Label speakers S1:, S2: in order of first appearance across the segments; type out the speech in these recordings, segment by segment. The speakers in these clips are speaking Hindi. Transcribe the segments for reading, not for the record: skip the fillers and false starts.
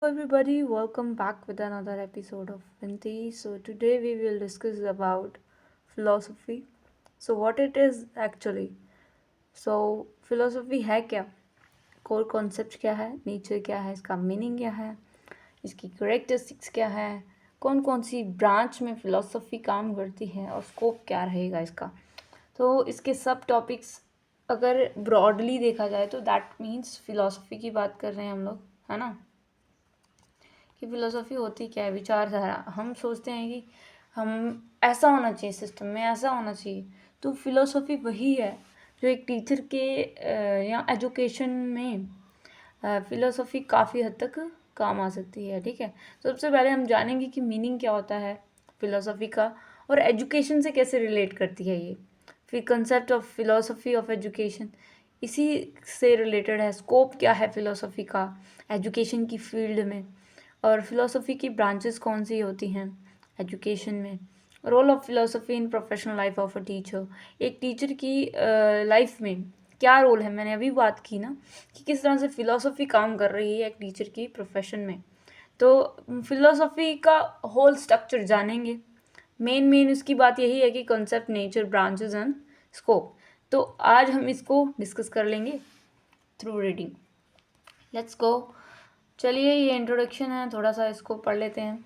S1: Everybody, welcome back with another episode of Vinti. So today we will discuss about philosophy. So what it is actually. So philosophy है क्या? कोर कॉन्सेप्ट क्या है? नेचर क्या है? इसका मीनिंग क्या है? इसकी करेक्टरिस्टिक्स क्या है? कौन कौन सी ब्रांच में फिलोसफी काम करती है और स्कोप क्या रहेगा इसका? तो इसके सब टॉपिक्स अगर ब्रॉडली देखा जाए तो दैट मीन्स फिलोसफी की बात कर रहे हैं हम लोग, है ना? कि फ़िलोसॉफ़ी होती क्या है? विचारधारा। हम सोचते हैं कि हम ऐसा होना चाहिए, सिस्टम में ऐसा होना चाहिए। तो फ़िलोसॉफ़ी वही है जो एक टीचर के या एजुकेशन में फ़िलोसॉफ़ी काफ़ी हद तक काम आ सकती है। ठीक है, तो सबसे पहले हम जानेंगे कि मीनिंग क्या होता है फ़िलोसॉफ़ी का और एजुकेशन से कैसे रिलेट करती है ये। फिर concept of philosophy of education, इसी से रिलेटेड है। स्कोप क्या है फ़िलोसॉफ़ी का एजुकेशन की फील्ड में, और फिलोसफी की ब्रांचेस कौन सी होती हैं एजुकेशन में। Role of philosophy in professional life of a teacher, एक टीचर की लाइफ में क्या रोल है। मैंने अभी बात की ना कि किस तरह से फिलोसफी काम कर रही है एक टीचर की प्रोफेशन में। तो फिलोसफी का होल स्ट्रक्चर जानेंगे। मेन उसकी बात यही है कि concept, nature, branches and scope. तो आज हम इसको डिस्कस कर लेंगे थ्रू रीडिंग। Let's go. चलिए, ये इंट्रोडक्शन है, थोड़ा सा इसको पढ़ लेते हैं।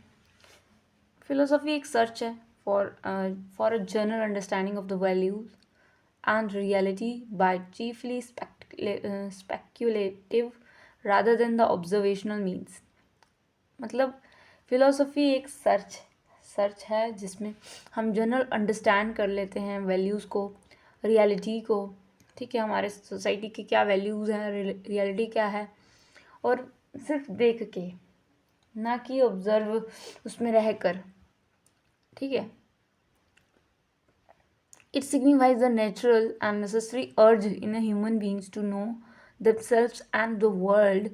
S1: फिलोसफी एक सर्च है for a general understanding of the values and reality by chiefly speculative rather than the observational means. मतलब फिलोसफी एक सर्च है जिसमें हम जनरल अंडरस्टैंड कर लेते हैं वैल्यूज़ को, रियलिटी को। ठीक है, हमारे सोसाइटी की क्या वैल्यूज़ हैं, रियलिटी क्या है, और सिर्फ देख के, ना कि ऑब्जर्व उसमें रह कर। ठीक है, it signifies the natural and necessary urge in human beings to know themselves and the world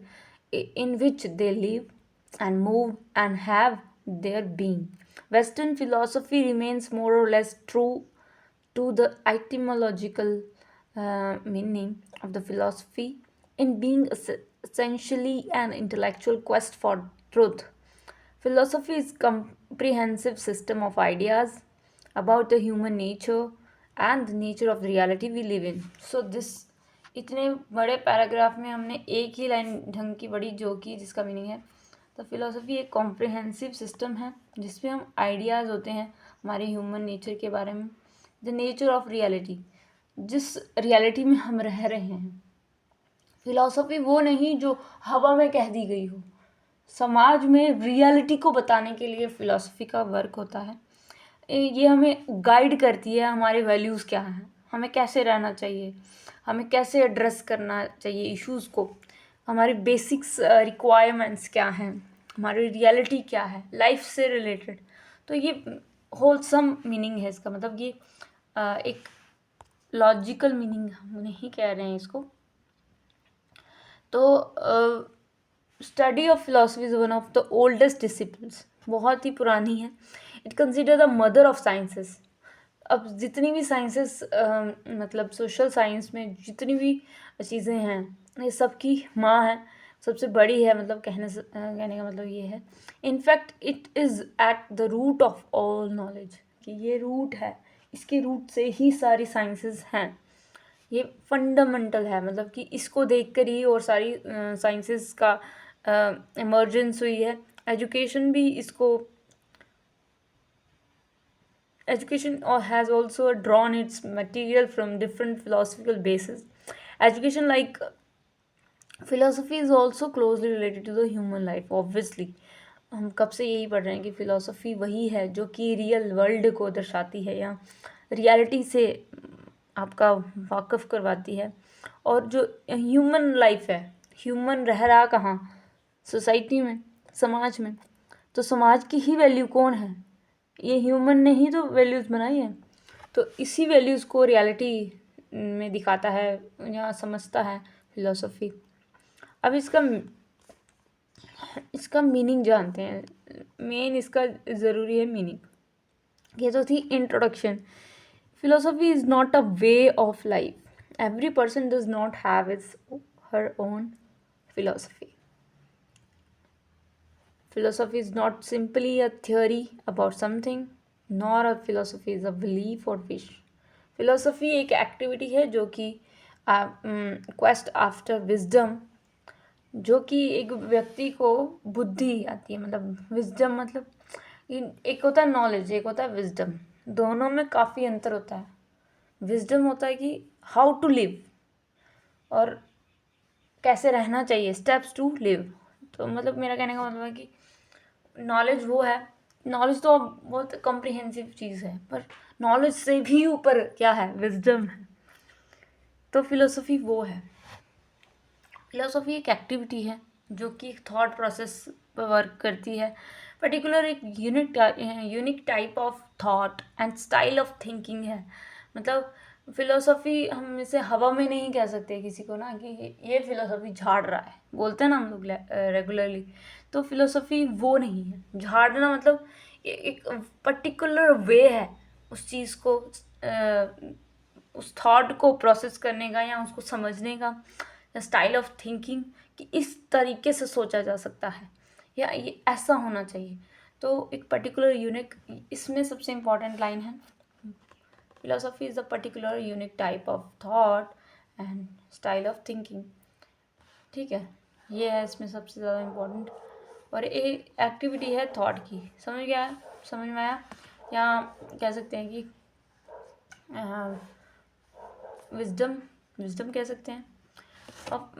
S1: in which they live and move and have their being. Western philosophy remains more or less true to the etymological meaning of the philosophy in being essentially an intellectual quest for truth. Philosophy is comprehensive system of ideas about the human nature and the nature of the reality we live in. So this, इतने बड़े पैराग्राफ में हमने एक ही लाइन ढंग की बड़ी जो की, जिसका मीनिंग है तो फिलोसफी एक कॉम्प्रिहेंसिव सिस्टम है जिसमें हम आइडियाज़ होते हैं हमारे ह्यूमन नेचर के बारे में, द नेचर ऑफ रियलिटी, जिस रियलिटी में हम रह रहे हैं। फिलॉसफी वो नहीं जो हवा में कह दी गई हो, समाज में रियलिटी को बताने के लिए फ़िलॉसफी का वर्क होता है। ये हमें गाइड करती है हमारे वैल्यूज़ क्या हैं, हमें कैसे रहना चाहिए, हमें कैसे एड्रेस करना चाहिए इश्यूज़ को, हमारी बेसिक्स रिक्वायरमेंट्स क्या हैं, हमारी रियलिटी क्या है लाइफ से रिलेटेड। तो ये होलसम मीनिंग है इसका, मतलब ये एक लॉजिकल मीनिंग हम नहीं कह रहे हैं इसको। तो study of philosophy is one of the oldest disciplines, बहुत ही पुरानी है। It consider the mother of sciences. अब जितनी भी साइंसेस, मतलब सोशल साइंस में जितनी भी चीज़ें हैं, ये सबकी माँ है, सबसे बड़ी है। मतलब कहने का मतलब ये है, in fact it is at the root of all knowledge, कि ये रूट है, इसके रूट से ही सारी साइंसेस हैं। ये फंडामेंटल है, मतलब कि इसको देखकर ही और सारी साइंसेस का इमर्जेंस हुई है। एजुकेशन भी इसको, education has also drawn its material from different philosophical bases. Education, like philosophy, is also closely related to the human life, obviously. हम कब से यही पढ़ रहे हैं कि फ़िलोसफी वही है जो कि रियल वर्ल्ड को दर्शाती है या रियलिटी से आपका वाकफ़ करवाती है। और जो ह्यूमन लाइफ है, ह्यूमन रह रहा कहाँ, सोसाइटी में, समाज में। तो समाज की ही वैल्यू कौन है, ये ह्यूमन ने ही तो वैल्यूज़ बनाई है। तो इसी वैल्यूज़ को रियलिटी में दिखाता है या समझता है फिलोसफी। अब इसका मीनिंग जानते हैं। मेन इसका ज़रूरी है मीनिंग। ये तो थी introduction. Philosophy is not a way of life, every person does not have it's her own philosophy. philosophy is not simply a theory about something, nor a philosophy is a belief or wish. philosophy एक एक्टिविटी है जो कि क्वेस्ट आफ्टर विजडम, जो कि एक व्यक्ति को बुद्धि आती है, मतलब विजडम मतलब एक होता है नॉलेज, एक होता है विजडम, दोनों में काफ़ी अंतर होता है। विजडम होता है कि हाउ टू लिव और कैसे रहना चाहिए, स्टेप्स टू लिव। तो मतलब मेरा कहने का मतलब है कि नॉलेज वो है, नॉलेज तो बहुत कॉम्प्रिहेंसिव चीज़ है, पर नॉलेज से भी ऊपर क्या है, विजडम है। तो फिलोसफी वो है। फिलोसफी एक एक्टिविटी है जो कि थॉट प्रोसेस पर वर्क करती है, पर्टिकुलर एक unique type of thought and style of thinking है। मतलब फिलोसफी हम इसे हवा में नहीं कह सकते किसी को ना कि ये फिलोसफी झाड़ रहा है, बोलते हैं ना हम लोग रेगुलरली। तो फिलोसफी वो नहीं है। झाड़ना मतलब एक पर्टिकुलर वे है उस चीज़ को, उस थॉट को प्रोसेस करने का या उसको समझने का, या स्टाइल ऑफ थिंकिंग कि इस तरीके से सोचा जा सकता है या ये ऐसा होना चाहिए। तो एक पर्टिकुलर यूनिक, इसमें सबसे इम्पॉर्टेंट लाइन है, philosophy is a particular unique type of thought and style of thinking. ठीक है, ये है इसमें सबसे ज़्यादा इम्पोर्टेंट। और एक एक्टिविटी है थॉट की। समझ गया, समझ में आया? या कह सकते हैं कि विजडम कह सकते हैं।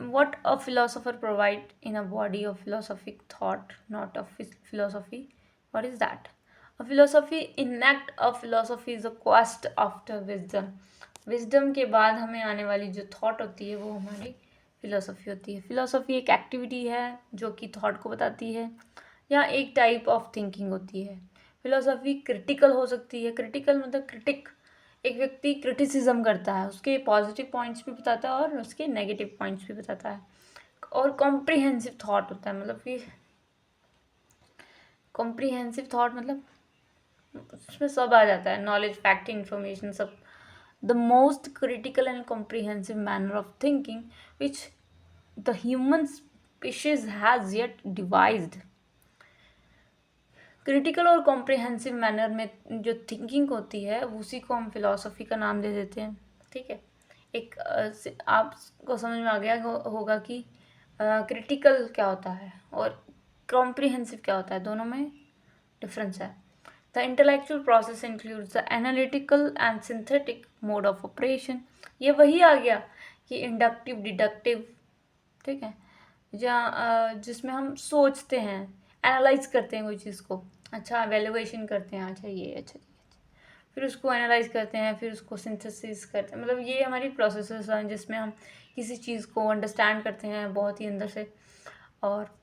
S1: What a philosopher provide in a body of philosophic thought, not a philosophy. What is that? A philosophy enact a philosophy is a quest after wisdom. Wisdom के बाद हमें आने वाली जो थॉट होती है वो हमारी फिलोसफी होती है। फिलोसफी एक एक्टिविटी है जो कि थॉट को बताती है, या एक टाइप ऑफ थिंकिंग होती है। फिलोसफी क्रिटिकल हो सकती है। क्रिटिकल मतलब क्रिटिक, एक व्यक्ति क्रिटिसिज्म करता है, उसके पॉजिटिव पॉइंट्स भी बताता है और उसके नेगेटिव पॉइंट्स भी बताता है। और कॉम्प्रिहेंसिव थॉट होता है, मतलब कि कॉम्प्रिहेंसिव थॉट मतलब उसमें सब आ जाता है, नॉलेज, फैक्ट, इंफॉर्मेशन, सब। The most critical and comprehensive manner of thinking which the human species has yet devised. Critical और कॉम्प्रिहेंसिव मैनर में जो थिंकिंग होती है उसी को हम फिलॉसफी का नाम दे देते हैं। ठीक है, एक आपको समझ में आ गया होगा कि क्रिटिकल क्या होता है और कॉम्प्रिहेंसिव क्या होता है, दोनों में डिफरेंस है। The intellectual process includes the analytical and synthetic mode of operation. ये वही आ गया कि इंडक्टिव, डिडक्टिव, ठीक है, जहाँ जिसमें हम सोचते हैं, एनालाइज करते हैं कोई चीज़ को, अच्छा वैल्यूएशन करते हैं, अच्छा ये अच्छा, फिर उसको एनालाइज करते हैं, फिर उसको सिंथेसिस करते हैं। मतलब ये हमारी प्रोसेसेस हैं जिसमें हम किसी चीज़ को अंडरस्टैंड करते हैं बहुत ही अंदर से, और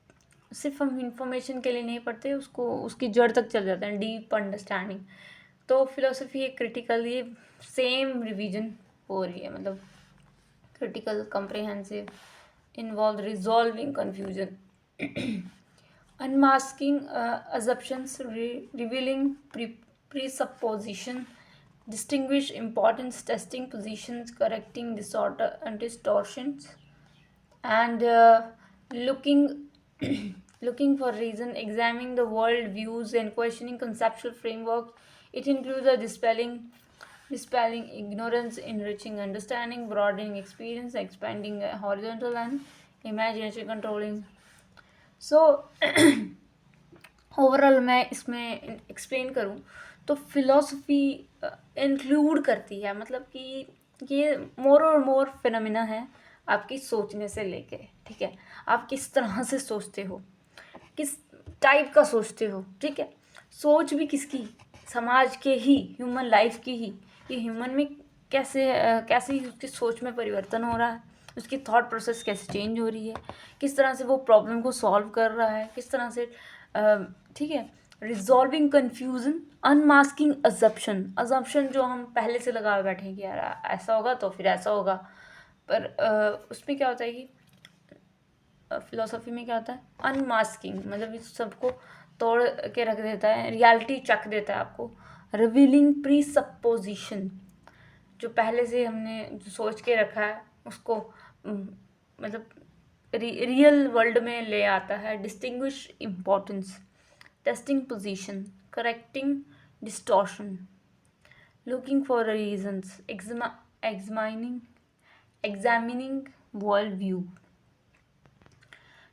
S1: सिर्फ हम इंफॉर्मेशन के लिए नहीं पढ़ते, उसको उसकी जड़ तक चल जाते हैं, डीप अंडरस्टैंडिंग। तो फिलोसफी एक क्रिटिकल, ये सेम रिवीजन हो रही है, मतलब critical, comprehensive, involve resolving confusion, unmasking assumptions, revealing presupposition, distinguish importance, testing positions, correcting disorder and distortions, and looking looking for reason, examining the world views and questioning conceptual frameworks. It includes a dispelling ignorance, enriching understanding, broadening experience, expanding horizontal and imagination, controlling. So overall मैं इसमें एक्सप्लेन करूँ तो फिलॉसफी इंक्लूड करती है, मतलब कि ये मोर और मोर फिनोमिना है आपकी सोचने से लेके। ठीक है, आप किस तरह से सोचते हो, किस टाइप का सोचते हो। ठीक है, सोच भी किसकी, समाज के ही, ह्यूमन लाइफ की ही, कि ह्यूमन में कैसे कैसे उसकी सोच में परिवर्तन हो रहा है, उसकी थॉट प्रोसेस कैसे चेंज हो रही है, किस तरह से वो प्रॉब्लम को सॉल्व कर रहा है, किस तरह से ठीक है, रिजॉल्विंग कन्फ्यूजन, अनमास्किंग अजम्पशन जो हम पहले से लगा बैठे हैं कि यार ऐसा होगा तो फिर ऐसा होगा, पर उसमें क्या होता है कि फिलोसफी में क्या होता है, अनमास्किंग, मतलब इस सबको तोड़ के रख देता है, रियलिटी चक देता है आपको। रिवीलिंग प्री सपोजिशन, जो पहले से हमने जो सोच के रखा है उसको मतलब रियल वर्ल्ड में ले आता है। Distinguish importance, testing position, correcting distortion, looking for reasons, examining world view.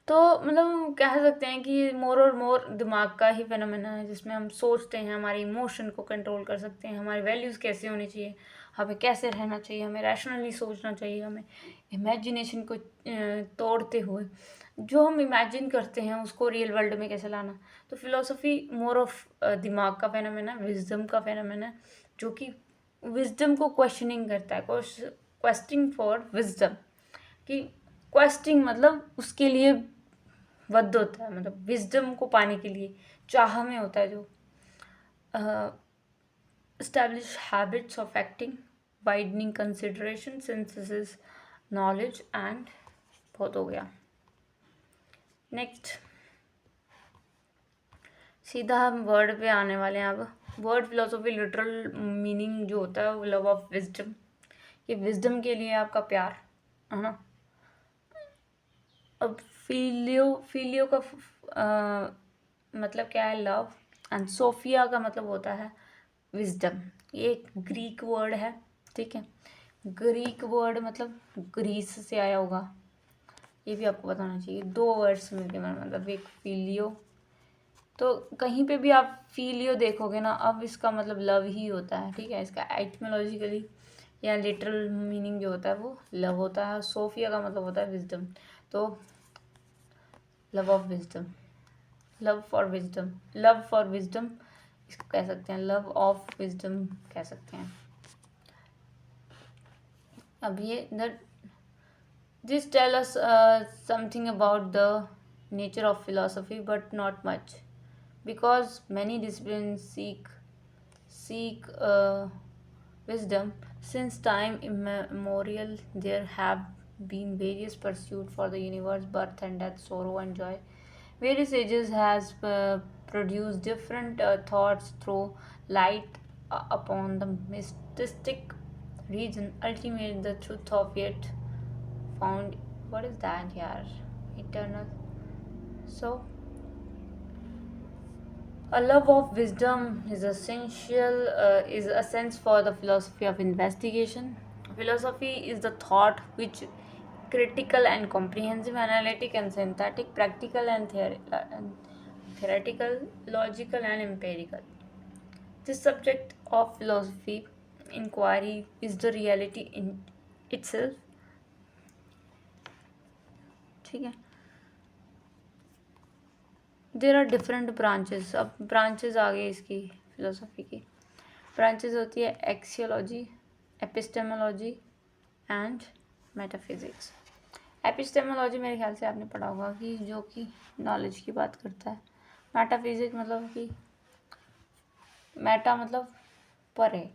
S1: तो मतलब हम कह सकते हैं कि मोर और मोर दिमाग का ही फेनोमेना है, जिसमें हम सोचते हैं, हमारे इमोशन को कंट्रोल कर सकते हैं, हमारी वैल्यूज़ कैसे होनी चाहिए, हमें कैसे रहना चाहिए, हमें रैशनली सोचना चाहिए, हमें इमेजिनेशन को तोड़ते हुए जो हम इमेजिन करते हैं उसको रियल वर्ल्ड में कैसे लाना। तो फिलोसफी मोर ऑफ दिमाग का फेनोमेना, विजडम का फेनोमेना है, जो कि विजडम को क्वेश्चनिंग करता है, क्वेश्चनिंग फॉर विजडम। कि क्वेश्चनिंग मतलब उसके लिए वध होता है, मतलब विजडम को पाने के लिए चाह में होता है जो। Establish habits of acting, widening consideration, synthesis knowledge and बहुत हो गया। नेक्स्ट सीधा हम वर्ड पे आने वाले हैं। अब वर्ड फिलोसफी लिटरल मीनिंग जो होता है वो लव ऑफ विजडम, ये विजडम के लिए आपका प्यार है ना। अब फिलियो का मतलब क्या है, लव, एंड सोफिया का मतलब होता है विजडम। ये एक ग्रीक वर्ड है, ठीक है। ग्रीक वर्ड मतलब ग्रीस से आया होगा, ये भी आपको बताना चाहिए। दो वर्ड्स मिलके मतलब एक फिलियो, तो कहीं पे भी आप फिलियो देखोगे ना, अब इसका मतलब लव ही होता है, ठीक है। इसका एटमोलॉजिकली या लिटरल मीनिंग जो होता है वो लव होता है। सोफिया का मतलब होता है विजडम, तो love of wisdom, love for wisdom, love for wisdom इसको कह सकते हैं, लव ऑफ विजडम कह सकते हैं। अब ये this tell us something about the nature of philosophy but not much, because many disciplines seek wisdom. Since time immemorial there have been various pursuits for the universe, birth and death, sorrow and joy. Various ages has produced different thoughts through light upon the mystic region. Ultimately the truth of it found. What is that, yaar? Eternal. So a love of wisdom is essential, is a sense for the philosophy of investigation. Philosophy is the thought which critical and comprehensive, analytic and synthetic, practical and theoretical, logical and empirical. This subject of philosophy inquiry is the reality in itself. ठीक है। There are different branches. अब ब्रांचेस आ गई इसकी फिलोसफी की। ब्रांचेस होती है axiology, epistemology and metaphysics. Epistemology मेरे ख्याल से आपने पढ़ा होगा कि जो कि नॉलेज की बात करता है। मेटाफिजिक्स मतलब कि मेटा मतलब परे।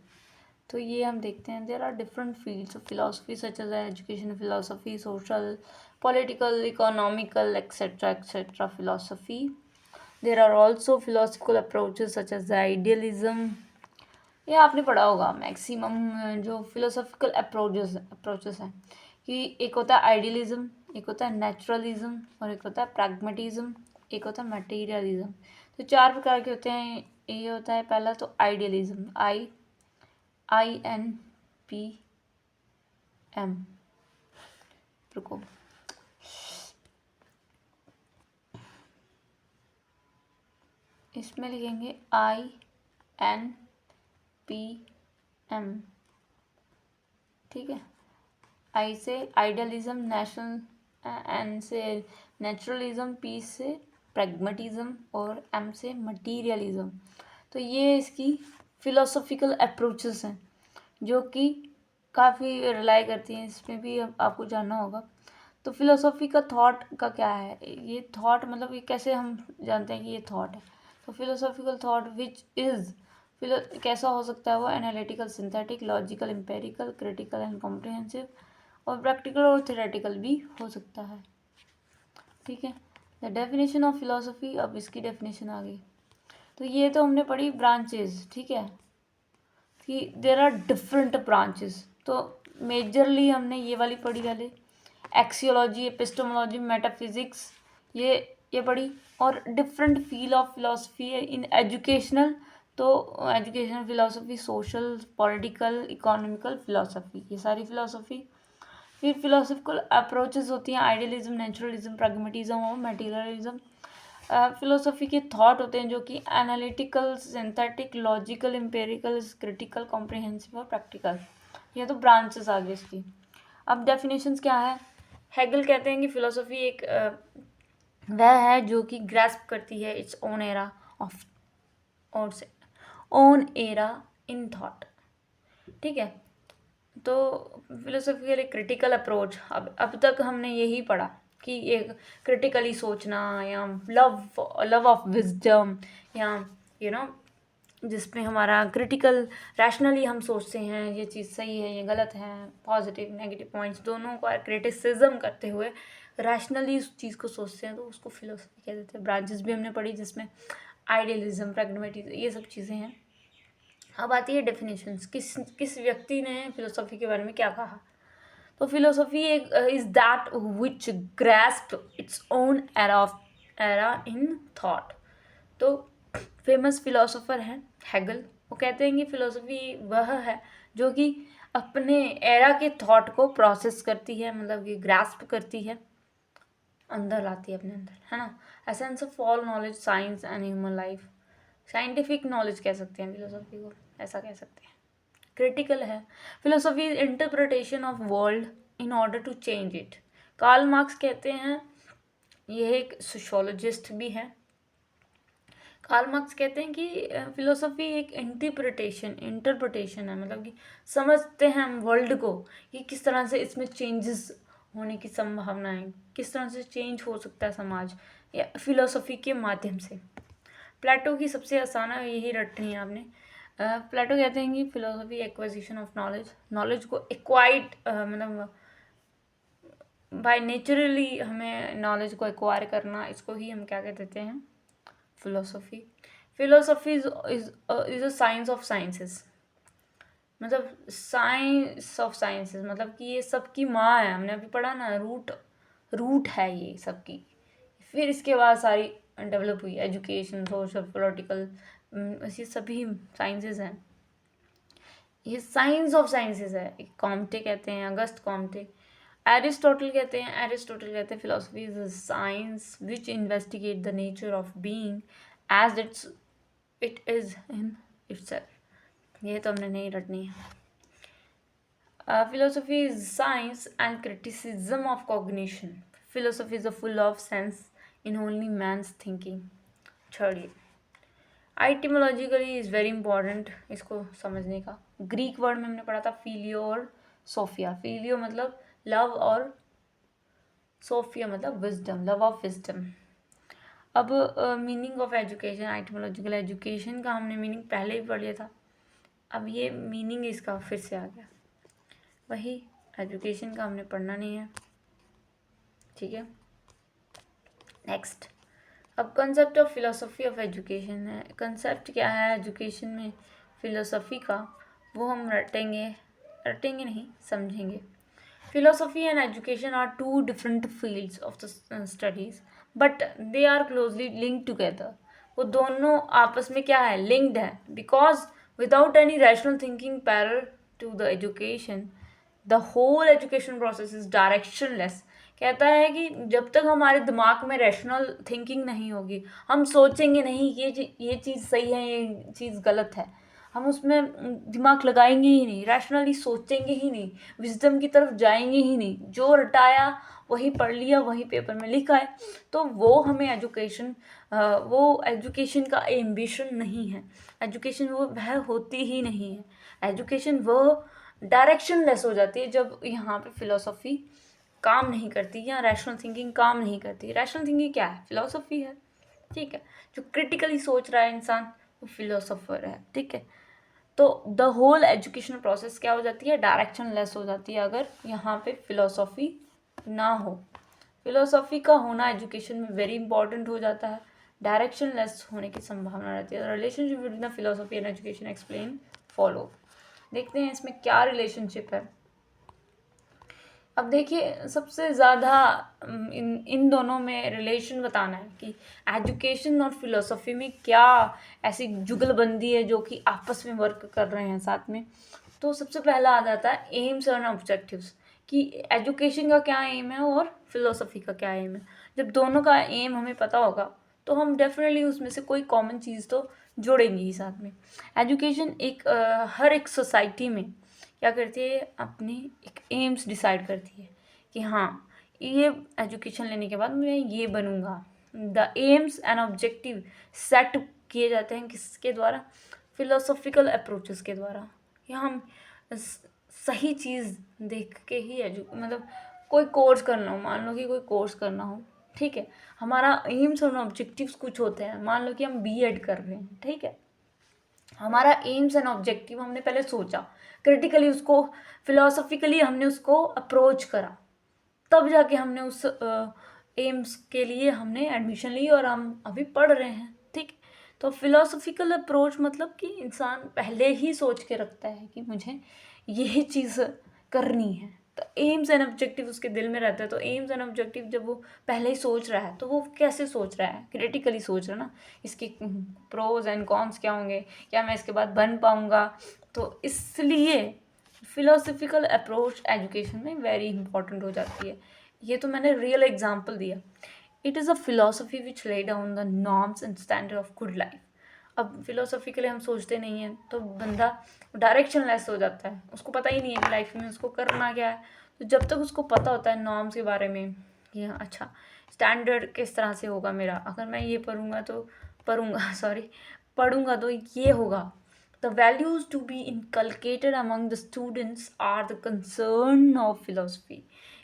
S1: तो ये हम देखते हैं there are different fields of philosophy such as education philosophy, social, political, economical etcetera philosophy. There are also philosophical approaches such as the idealism. ये आपने पढ़ा होगा मैक्सिमम जो फिलोसॉफिकल अप्रोचेस हैं कि एक होता है आइडियलिज्म, एक होता है नेचुरलिज्म और एक होता है प्रैग्मेटिज्म, एक होता है मटेरियलिज्म। तो चार प्रकार के होते हैं। ये होता है पहला तो आइडियलिज्म, INPM। रुको, इसमें लिखेंगे INPM, ठीक है। आई से आइडियलिज्म, नेशनल, एन से नेचुरलिज्म, पी से प्रैग्मेटिज्म और एम से मटीरियलिज्म। तो ये इसकी फिलोसॉफिकल अप्रोचेस हैं जो कि काफ़ी रिलाई करती हैं। इसमें भी आपको जानना होगा। तो फिलोसॉफी का थॉट का क्या है, ये थॉट मतलब ये कैसे हम जानते हैं कि ये थॉट है। तो फिलोसॉफिकल थॉट विच इज़ कैसा हो सकता है वो, analytical, synthetic, logical, empirical, critical and comprehensive और प्रैक्टिकल और थ्योरेटिकल भी हो सकता है, ठीक है। द डेफिनेशन ऑफ फिलोसफी, अब इसकी डेफिनेशन आ गई। तो ये तो हमने पढ़ी ब्रांचेस, ठीक है, कि देर आर डिफरेंट ब्रांचेस। तो मेजरली हमने ये वाली पढ़ी पहले, एक्सियोलॉजी, एपिस्टोमोलॉजी, मेटाफिजिक्स, ये पढ़ी। और डिफरेंट फील्ड ऑफ फिलोसफी है इन एजुकेशनल, तो educational philosophy, social, political, economical philosophy, ये सारी फिलोसफी। फिर फिलोसफिकल अप्रोचेस होती हैं, आइडियलिज्म, नेचुरलिज्म, प्रैग्मेटिज्म और मटेरियलिज्म। फिलोसफी के थॉट होते हैं जो कि analytical, synthetic, logical, empirical, critical, comprehensive और प्रैक्टिकल। ये तो ब्रांचेस आ गई इसकी। अब डेफिनेशंस क्या है? हेगल कहते हैं कि फिलोसफी एक वह है जो कि ग्रैस्प करती है इट्स ओन एरा ऑफ और ओन एरा इन थॉट। ठीक है, तो फिलोसफिकल एक क्रिटिकल अप्रोच, अब तक हमने यही पढ़ा कि एक क्रिटिकली सोचना, या लव ऑफ विजडम, या यू नो जिसमें हमारा क्रिटिकल रैशनली हम सोचते हैं ये चीज़ सही है, ये गलत है, पॉजिटिव नेगेटिव पॉइंट्स दोनों का क्रिटिसिज्म करते हुए रैशनली उस चीज़ को सोचते हैं, तो उसको फिलोसफी कह देते हैं। ब्रांचेस भी हमने पढ़ी जिसमें आइडियलिज्म, प्रैग्मेटिज्म, ये सब चीज़ें हैं। अब आती है डेफिनेशंस, किस व्यक्ति ने फिलोसफी के बारे में क्या कहा। तो फिलोसफी एक is that which grasp its own era in thought. तो फेमस फिलोसोफर हैं हेगल, वो कहते हैं कि फिलोसफी वह है जो कि अपने एरा के थॉट को प्रोसेस करती है, मतलब कि ग्रैस्प करती है, अंदर लाती है अपने अंदर, है ना। Essence of all knowledge, science and human life, scientific knowledge कह सकते हैं फिलोसफी को, ऐसा कह सकते हैं। क्रिटिकल है, philosophy is interpretation of world in order to change it. Karl Marx कहते हैं, यह एक सोशियोलॉजिस्ट भी है। कार्ल मार्क्स कहते हैं कि फिलोसफी एक इंटरप्रिटेशन है, मतलब कि समझते हैं हम वर्ल्ड को कि किस तरह से इसमें चेंजेस होने की संभावना है, किस तरह से चेंज हो सकता है समाज, या फिलोसफी के माध्यम से। प्लेटो की सबसे आसान है, यही रटनी है आपने। प्लेटो कहते हैं कि philosophy acquisition of knowledge, knowledge को एक्वाइट मतलब बाय नेचुरली हमें नॉलेज को एक्वायर करना, इसको ही हम क्या कह देते हैं? Philosophy. Philosophy is a science of sciences, मतलब साइंस ऑफ साइंसेस, मतलब कि ये सबकी माँ है, हमने अभी पढ़ा ना, रूट है ये सबकी। फिर इसके बाद सारी डेवलप हुई, एजुकेशन, सोशल, पॉलिटिकल, ऐसी सभी साइंसेस हैं। ये साइंस ऑफ साइंसेस है। कॉम्टे कहते हैं, अगस्त कॉम्टे। एरिस्टोटल कहते हैं philosophy is a science which investigate the nature of being as it is in itself. ये तो हमने नहीं रटनी है। Philosophy is science and criticism of cognition. Philosophy is full of sense in only man's thinking. छोड़िए, आइटिमोलॉजिकली इज़ वेरी इंपॉर्टेंट इसको समझने का। ग्रीक वर्ड में हमने पढ़ा था फिलियो और सोफिया। फिलियो मतलब लव और सोफिया मतलब विजडम, लव ऑफ विजडम। अब मीनिंग ऑफ एजुकेशन, आइटिमोलॉजिकल एजुकेशन का हमने मीनिंग पहले ही पढ़ लिया था, अब ये मीनिंग इसका फिर से आ गया। वही एजुकेशन का हमने पढ़ना नहीं है, ठीक है। नेक्स्ट, अब concept of philosophy of education है। कंसेप्ट क्या है एजुकेशन में फिलोसफी का, वो हम रटेंगे नहीं, समझेंगे। Philosophy and education are two different fields of the studies, but they are closely linked together. वो दोनों आपस में क्या है? लिंक्ड है, because without any rational thinking parallel to the education, the whole education process is directionless. कहता है कि जब तक हमारे दिमाग में रैशनल थिंकिंग नहीं होगी, हम सोचेंगे नहीं कि ये चीज़ सही है, ये चीज़ गलत है, हम उसमें दिमाग लगाएंगे ही नहीं, रैशनली सोचेंगे ही नहीं, विजडम की तरफ जाएंगे ही नहीं, जो रटाया वही पढ़ लिया, वही पेपर में लिखा है, तो वो हमें वो एजुकेशन का एम्बिशन नहीं है। एजुकेशन वो वह होती ही नहीं है। एजुकेशन वो डायरेक्शनलेस हो जाती है जब यहाँ पे फिलोसफी काम नहीं करती या रैशनल थिंकिंग काम नहीं करती। रैशनल थिंकिंग क्या है? फिलोसफी है, ठीक है। जो क्रिटिकली सोच रहा है इंसान, वो फिलोसोफर है, ठीक है। तो द होल एजुकेशनल प्रोसेस क्या हो जाती है? डायरेक्शनलेस हो जाती है अगर यहाँ पे फिलोसफी ना हो। फिलोसफी का होना एजुकेशन में वेरी इंपॉर्टेंट हो जाता है, डायरेक्शनलेस होने की संभावना रहती है। Relationship between the philosophy and education explain follow. देखते हैं इसमें क्या रिलेशनशिप है। अब देखिए, सबसे ज़्यादा इन इन दोनों में रिलेशन बताना है कि एजुकेशन और फिलोसफी में क्या ऐसी जुगलबंदी है जो कि आपस में वर्क कर रहे हैं साथ में। तो सबसे पहला आ जाता है एम्स एंड ऑब्जेक्टिव्स, कि एजुकेशन का क्या एम है और फिलोसफी का क्या एम है। जब दोनों का एम हमें पता होगा तो हम डेफिनेटली उसमें से कोई कॉमन चीज़ तो जोड़ेंगे ही साथ में। एजुकेशन हर एक सोसाइटी में क्या करती है, अपनी एक एम्स डिसाइड करती है कि हाँ, ये एजुकेशन लेने के बाद मैं ये बनूंगा। The AIIMS and objective set किए जाते हैं किसके द्वारा? फिलोसॉफिकल अप्रोचेस के द्वारा, कि हम सही चीज़ देख के ही मतलब कोई कोर्स करना हो, मान लो कि कोई कोर्स करना हो, ठीक है, हमारा एम्स और ऑब्जेक्टिव्स कुछ होते हैं। मान लो कि हम बीएड कर रहे हैं, ठीक है, हमारा एम्स एंड ऑब्जेक्टिव हमने पहले सोचा, क्रिटिकली उसको, फिलोसॉफिकली हमने उसको अप्रोच करा, तब जाके हमने उस एम्स के लिए हमने एडमिशन ली और हम अभी पढ़ रहे हैं, ठीक। तो फिलोसॉफिकल अप्रोच मतलब कि इंसान पहले ही सोच के रखता है कि मुझे यही चीज़ करनी है, तो एम्स एंड ऑब्जेक्टिव उसके दिल में रहता है। तो एम्स एंड ऑब्जेक्टिव जब वो पहले ही सोच रहा है तो वो कैसे सोच रहा है? क्रिटिकली सोच रहा है ना, इसके प्रोज एंड कॉन्स क्या होंगे, क्या मैं इसके बाद बन पाऊँगा। तो इसलिए फिलोसफिकल अप्रोच एजुकेशन में वेरी इंपॉर्टेंट हो जाती है। ये तो मैंने रियल एग्जांपल दिया। It is a philosophy which lay down the norms and standard of good life. अब फिलोसफी के लिए हम सोचते नहीं हैं तो बंदा डायरेक्शन लेस हो जाता है, उसको पता ही नहीं है कि लाइफ में उसको करना क्या है। तो जब तक उसको पता होता है नॉर्म्स के बारे में कि हाँ, अच्छा स्टैंडर्ड किस तरह से होगा मेरा, अगर मैं ये पढ़ूंगा सॉरी पढ़ूंगा तो ये होगा। The values to be inculcated among the students are the concern of philosophy।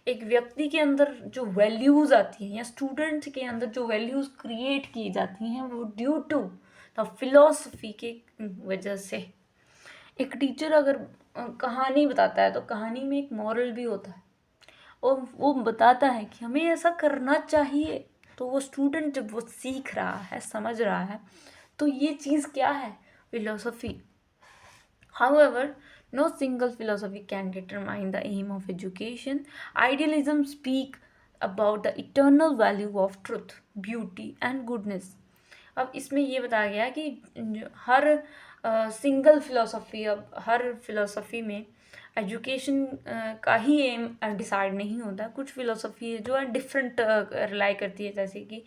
S1: एक व्यक्ति के अंदर जो वैल्यूज आती हैं या स्टूडेंट के अंदर जो वैल्यूज क्रिएट की जाती हैं वो ड्यू टू द फिलोसफी के वजह से। एक टीचर अगर कहानी बताता है तो कहानी में एक मॉरल भी होता है और वो बताता है कि हमें ऐसा करना चाहिए। तो वो स्टूडेंट जब वो सीख रहा है, समझ रहा है, तो ये चीज़ क्या है? Philosophy. However, no single philosophy can determine the aim of education. Idealism speak about the eternal value of truth, beauty and goodness. अब इसमें ये बताया गया है कि हर सिंगल फिलोसफी, अब हर फिलोसफी में एजुकेशन का ही एम डिसाइड नहीं होता। कुछ फिलोसफी है जो है डिफरेंट रिलाई करती है, जैसे कि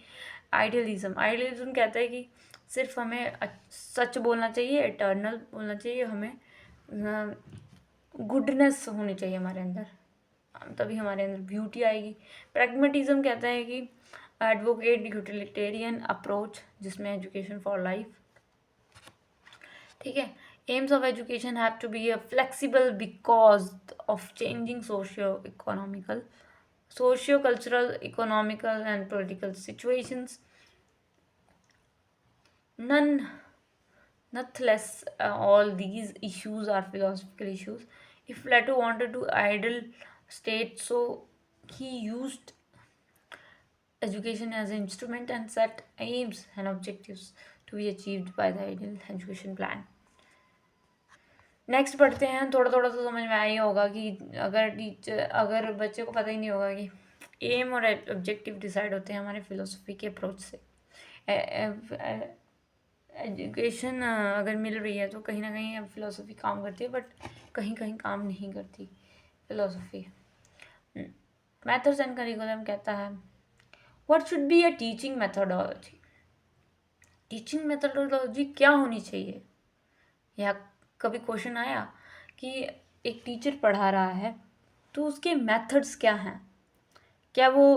S1: आइडियलिज्म कहता है कि सिर्फ हमें सच बोलना चाहिए, इटर्नल बोलना चाहिए, हमें गुडनेस होनी चाहिए हमारे अंदर, तभी हमारे अंदर ब्यूटी आएगी। प्रैग्मेटिज्म कहता है कि एडवोकेट यूटिलिटेरियन अप्रोच, जिसमें एजुकेशन फॉर लाइफ, ठीक है। Aims of education have to be flexible because of changing socio cultural, economical and political situations. Nonetheless, all these issues are philosophical issues. If Plato wanted to ideal state, so he used education as an instrument and set aims and objectives to be achieved by the ideal education plan. Next पढ़ते हैं। थोड़ा थोड़ा तो समझ में आया ही होगा कि अगर बच्चे को पता ही नहीं होगा कि एम और ऑब्जेक्टिव डिसाइड होते हैं हमारे फिलोसफी के अप्रोच से। एजुकेशन अगर मिल रही है तो कहीं ना कहीं फिलोसफी काम करती है, बट कहीं कहीं काम नहीं करती फिलोसफी। मेथड्स एंड करिकुलम कहता है what should be a teaching methodology. Teaching methodology क्या होनी चाहिए? या कभी क्वेश्चन आया कि एक टीचर पढ़ा रहा है तो उसके मेथड्स क्या हैं? क्या वो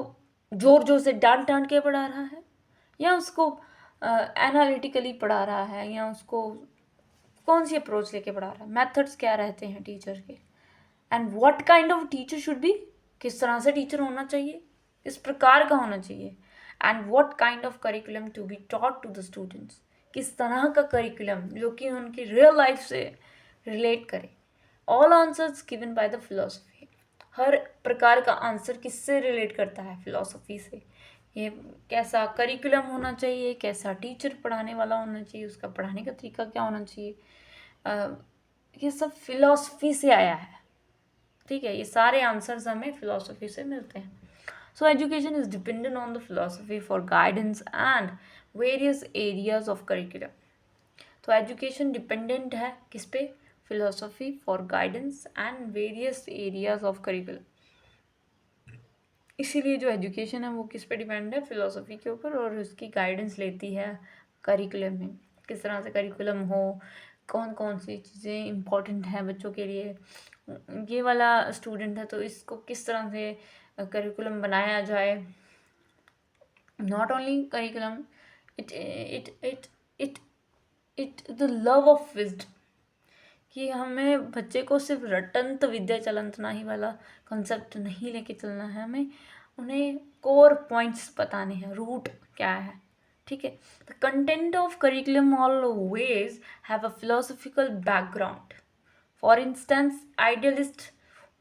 S1: जोर जोर से डांट डांट के पढ़ा रहा है, या उसको एनालिटिकली पढ़ा रहा है, या उसको कौन सी अप्रोच लेके पढ़ा रहा है? मेथड्स क्या रहते हैं टीचर के? And what kind of teacher should be, किस तरह से टीचर होना चाहिए, किस प्रकार का होना चाहिए। And what kind of curriculum to be taught to the students, किस तरह का करिकुलम जो कि उनकी रियल लाइफ से रिलेट करे। All answers given by the philosophy, हर प्रकार का आंसर किससे रिलेट करता है? फिलोसफी से। ये कैसा करिकुलम होना चाहिए, कैसा टीचर पढ़ाने वाला होना चाहिए, उसका पढ़ाने का तरीका क्या होना चाहिए, ये सब फिलॉसफी से आया है। ठीक है, ये सारे आंसर्स हमें फिलोसफी से मिलते हैं. So education is dependent on the philosophy for guidance and various areas of curriculum. तो एजुकेशन डिपेंडेंट है किस पे? Philosophy for guidance and various areas of curriculum. इसीलिए जो एजुकेशन है वो किस पे डिपेंड है? फिलोसफी के ऊपर, और उसकी गाइडेंस लेती है करिकुलम में. किस तरह से करिकुलम हो, कौन कौन सी चीज़ें इम्पोर्टेंट हैं बच्चों के लिए. ये वाला स्टूडेंट है तो इसको किस तरह से करिकुलम बनाया जाए. Not only curriculum, it it it it it the love of wisdom, कि हमें बच्चे को सिर्फ रटंत विद्या चलंत नाही वाला कॉन्सेप्ट नहीं लेके चलना है. हमें उन्हें कोर पॉइंट्स बताने हैं, रूट क्या है. ठीक है. The content of curriculum always have a philosophical background. For instance, idealist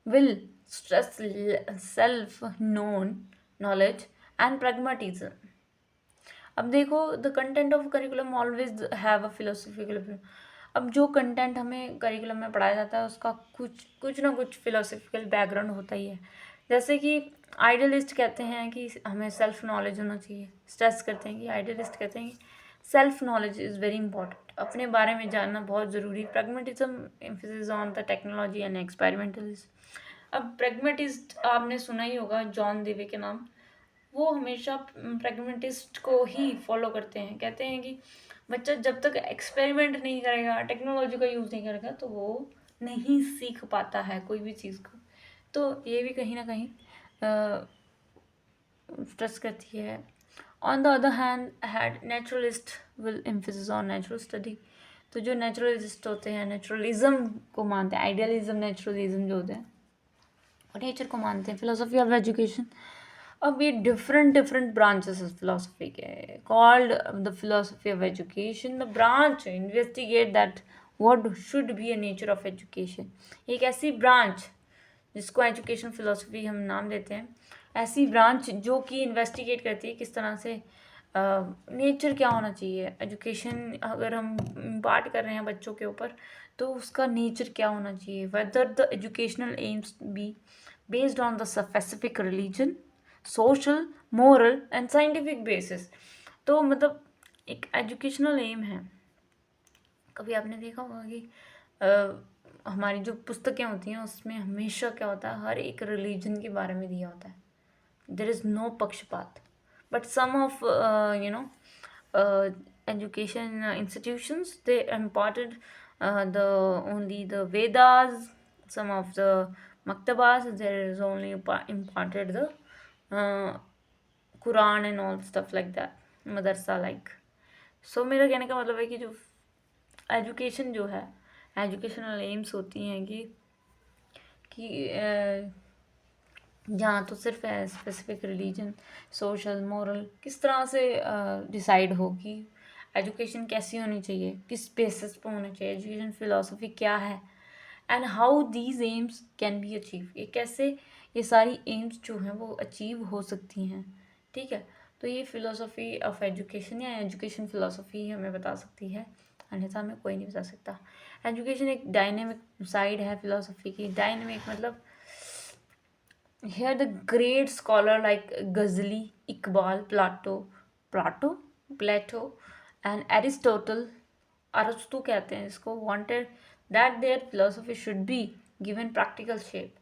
S1: will stress self known knowledge and pragmatism. अब देखो, the content of curriculum always have a philosophical. अब जो कंटेंट हमें करिकुलम में पढ़ाया जाता है उसका कुछ ना कुछ फिलोसॉफिकल बैकग्राउंड होता ही है. जैसे कि आइडियलिस्ट कहते हैं कि हमें सेल्फ नॉलेज होना चाहिए. स्ट्रेस करते हैं कि आइडियलिस्ट कहते हैं कि self knowledge is very important, अपने बारे में जानना बहुत ज़रूरी. Pragmatism emphasis on the technology and experimentalism. अब प्रैग्मेटिस्ट आपने सुना ही होगा, जॉन देवे के नाम. वो हमेशा प्रैग्मेटिस्ट को ही फॉलो करते हैं. कहते हैं कि बच्चा जब तक एक्सपेरिमेंट नहीं करेगा, टेक्नोलॉजी का यूज़ नहीं करेगा, तो वो नहीं सीख पाता है कोई भी चीज़ को. तो ये भी कहीं ना कहीं स्ट्रेस करती है. On the other had naturalist will emphasis on natural study. तो जो नेचुरलिस्ट होते हैं, नेचुरलिज्म को मानते हैं, आइडियलिज्म नेचुरलिज्म जो होते हैं वो नेचर को मानते हैं. Philosophy of education. अब ये डिफरेंट ब्रांचेस ऑफ फिलोसफी के called the philosophy of education. The branch investigate that what should be a nature of education. एक ऐसी ब्रांच जिसको एजुकेशन फिलोसफी हम नाम देते हैं, ऐसी ब्रांच जो कि इन्वेस्टिगेट करती है किस तरह से नेचर क्या होना चाहिए. एजुकेशन अगर हम इम्पार्ट कर रहे हैं बच्चों के ऊपर, तो उसका नेचर क्या होना चाहिए. Whether the educational AIIMS be based on the specific religion, social, moral and scientific basis. तो मतलब एक एजुकेशनल एम है. कभी आपने देखा होगा कि हमारी जो पुस्तकें होती हैं उसमें हमेशा क्या होता है, हर एक रिलीजन के बारे में दिया होता है. देयर इज़ नो पक्षपात. But some of education institutions, they imparted the only the Vedas. Some of the maktabas, there is only imparted the Quran and all stuff like that, madrasa like. So मेरा कहने का मतलब है कि जो एजुकेशन जो है, एजुकेशनल एम्स होती हैं कि जहाँ तो सिर्फ है स्पेसिफिक रिलीजन, सोशल, मोरल किस तरह से डिसाइड हो कि एजुकेशन कैसी होनी चाहिए, किस बेसिस पर होनी चाहिए, एजुकेशन फिलोसफी क्या है, and how these AIIMS can be achieve. ये कैसे ये सारी एम्स जो हैं वो अचीव हो सकती हैं. ठीक है. तो ये फिलोसफी ऑफ एजुकेशन या एजुकेशन फिलोसफी हमें बता सकती है, अन्यथा हमें कोई नहीं बता सकता. एजुकेशन एक डायनेमिक साइड है फिलोसफी की. डायनेमिक मतलब here the great scholar like Ghazali, Iqbal, Plato and Aristotle, अरस्तु कहते हैं इसको, wanted that their philosophy should be given practical shape.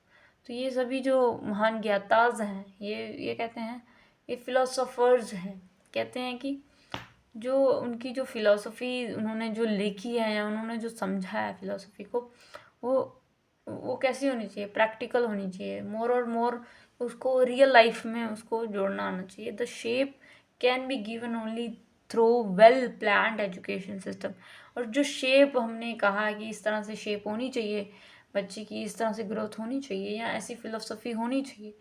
S1: तो ये सभी जो महान ज्ञाताज हैं, ये कहते हैं, ये फिलोसोफर्स हैं, कहते हैं कि जो उनकी जो फिलोसफी उन्होंने जो लिखी है या उन्होंने जो समझा है फिलोसफी को, वो कैसी होनी चाहिए, प्रैक्टिकल होनी चाहिए. मोर और मोर उसको रियल लाइफ में उसको जोड़ना आना चाहिए. The shape can be given only through well planned education system. और जो शेप हमने कहा कि इस तरह से शेप होनी चाहिए बच्चे की, इस तरह से ग्रोथ होनी चाहिए या ऐसी फिलोसफी होनी चाहिए,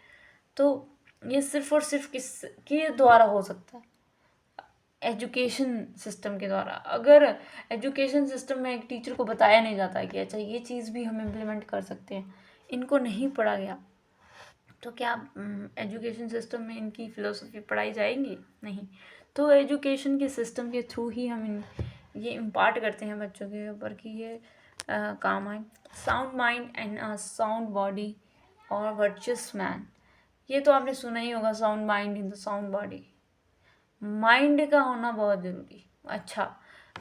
S1: तो ये सिर्फ और सिर्फ किसके द्वारा हो सकता है? एजुकेशन सिस्टम के द्वारा. अगर एजुकेशन सिस्टम में एक टीचर को बताया नहीं जाता है कि अच्छा ये चीज़ भी हम इम्प्लीमेंट कर सकते हैं, इनको नहीं पढ़ा गया, तो क्या एजुकेशन सिस्टम में इनकी फ़िलोसफी पढ़ाई जाएंगी? नहीं. तो एजुकेशन के सिस्टम के थ्रू ही हम ये इम्पार्ट करते हैं बच्चों के ऊपर कि ये काम आए. Sound mind and sound body और वर्चुअस मैन। ये तो आपने सुना ही होगा, sound mind in the sound body. Mind का होना बहुत ज़रूरी,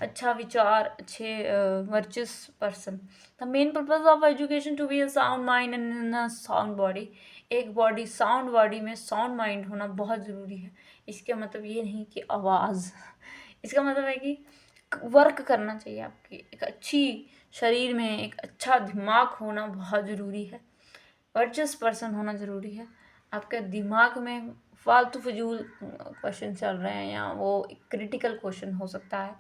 S1: अच्छा विचार, अच्छे virtuous person. The main purpose of education to be a sound mind and in a sound body. एक बॉडी, साउंड बॉडी में साउंड माइंड होना बहुत ज़रूरी है। इसका मतलब ये नहीं कि आवाज़, इसका मतलब है कि वर्क करना चाहिए आपकी। एक अच्छी शरीर में एक अच्छा दिमाग होना बहुत ज़रूरी है। वर्चुअस पर्सन होना ज़रूरी है। आपके दिमाग में फालतू फजूल क्वेश्चन चल रहे हैं या वो क्रिटिकल क्वेश्चन हो सकता है।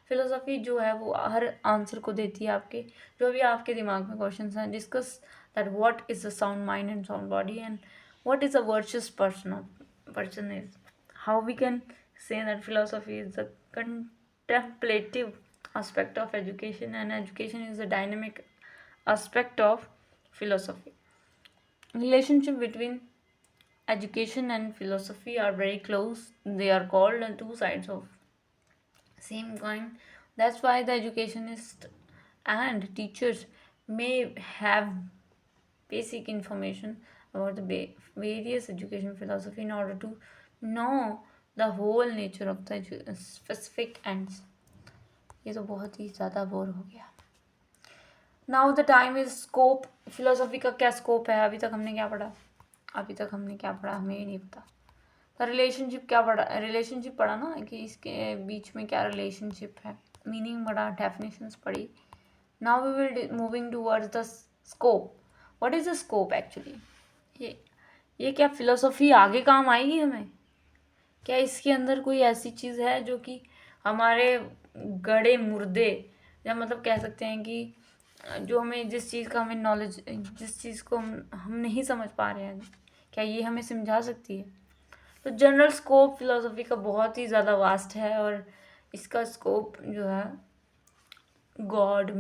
S1: फिलोसफी जो है वो हर आंसर को देती है आपके, जो भी आपके दिमाग में क्वेश्चन हैं। Discuss that what is a sound mind and sound body and what is a virtuous person is. How we can say that philosophy is the contemplative aspect of education, and education is a dynamic aspect of philosophy. Relationship between education and philosophy are very close. They are called the two sides of same coin. That's why the educationist and teachers may have basic information about the various education philosophy in order to know the whole nature of the specific ends. ये तो बहुत ही ज़्यादा बोर हो गया। Now the time is scope. Philosophy का क्या स्कोप है? अभी तक हमने क्या पढ़ा? हमें ही नहीं पता। तो रिलेशनशिप क्या पढ़ा? रिलेशनशिप पढ़ा ना, कि इसके बीच में क्या रिलेशनशिप है, मीनिंग पढ़ा, डेफिनेशंस पढ़ी। Now we will moving towards the scope. What is the scope actually? ये क्या फिलोसफी आगे काम आएगी हमें? क्या इसके अंदर कोई ऐसी चीज़ है जो कि हमारे गड़े मुर्दे, या मतलब कह सकते हैं कि जो हमें जिस चीज़ का हमें नॉलेज, जिस चीज़ को हम नहीं समझ पा रहे हैं, क्या ये हमें समझा सकती है? तो जनरल स्कोप फिलोसफी का बहुत ही ज़्यादा वास्ट है, और इसका स्कोप जो है God,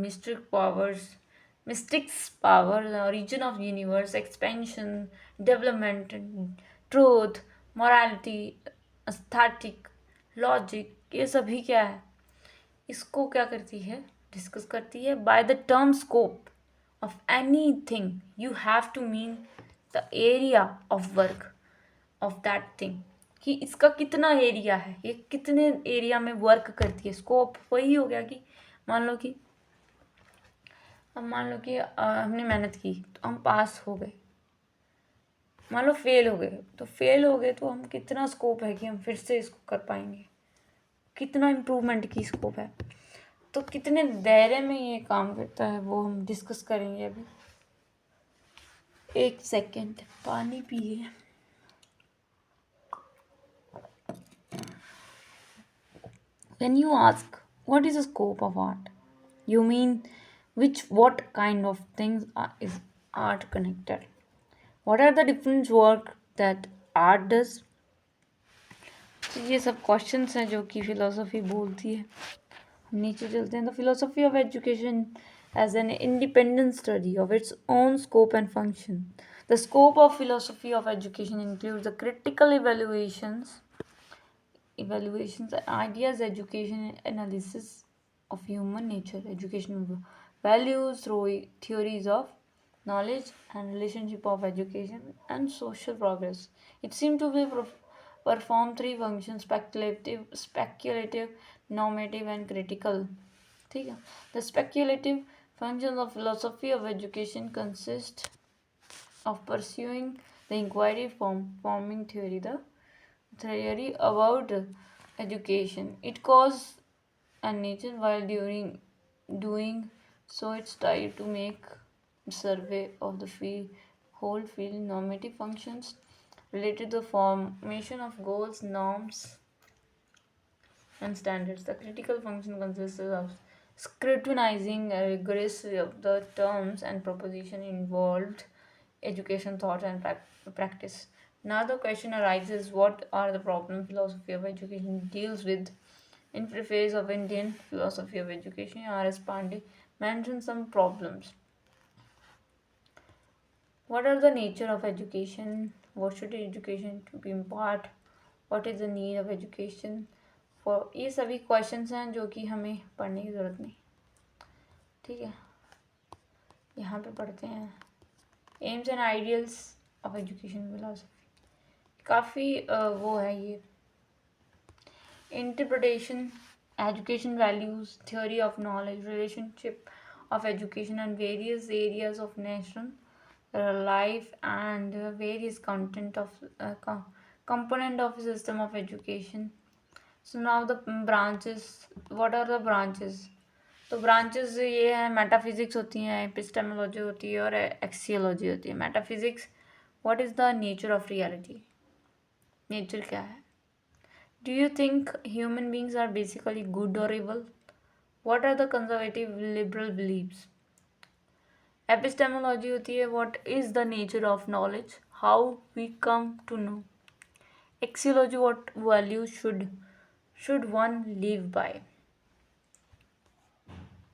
S1: mystics power, origin of universe, expansion, development, truth, morality, aesthetic, logic, ये सभी क्या है, इसको क्या करती है, डिस्कस करती है। By the term scope of any thing you have to mean the area of work of that thing, कि इसका कितना एरिया है, ये कितने एरिया में वर्क करती है। स्कोप वही हो गया कि मान लो कि हमने मेहनत की तो हम पास हो गए, मान लो फेल हो गए तो हम कितना स्कोप है कि हम फिर से इसको कर पाएंगे, कितना इम्प्रूवमेंट की स्कोप है, तो कितने दायरे में ये काम करता है वो हम डिस्कस करेंगे अभी। एक सेकेंड, पानी पिए। When you ask what is the scope of art, you mean what kind of things is art connected? What are the different work that art does? तो ये सब क्वेश्चंस हैं जो कि फिलोसफी बोलती है। हम नीचे चलते हैं। The philosophy of education as an independent study of its own scope and function. The scope of philosophy of education includes the critical evaluations, ideas, education analysis of human nature, education values through theories of knowledge and relationship of education and social progress. It seems to be perform three functions: speculative, normative and critical. ठीक है. The speculative functions of philosophy of education consist of pursuing the inquiry forming theory, the theory about education, its cause and nature. While during doing so, it's tried to make survey of the whole field. Normative functions related to the formation of goals, norms and standards. The critical function consists of scrutinizing rigorously of the terms and proposition involved education, thought and practice. Now the question arises, what are the problems philosophy of education deals with? In preface of Indian philosophy of education, R.S. Pandey mentions some problems. What are the nature of education? What should education to be impart? What is the need of education? For ये सभी क्वेश्चंस हैं जो कि हमें पढ़ने की ज़रूरत नहीं। ठीक है, यहाँ पे पढ़ते हैं AIIMS and ideals of education philosophy, काफ़ी वो है ये। Interpretation, education values, theory of knowledge, relationship of education and various areas of national life, and various content of component of system of education. So now the branches, what are the branches? तो ब्रांचेस ये है, मेटाफिजिक्स होती हैं, एपिस्टेमोलॉजी होती है और एक्सियोलॉजी होती है। Metaphysics, what is the nature of reality, nature क्या है। Do you think human beings are basically good और evil? What are the conservative liberal beliefs? Epistemology होती है, what is the nature of knowledge, how we come to know. Axiology, what values should one live by.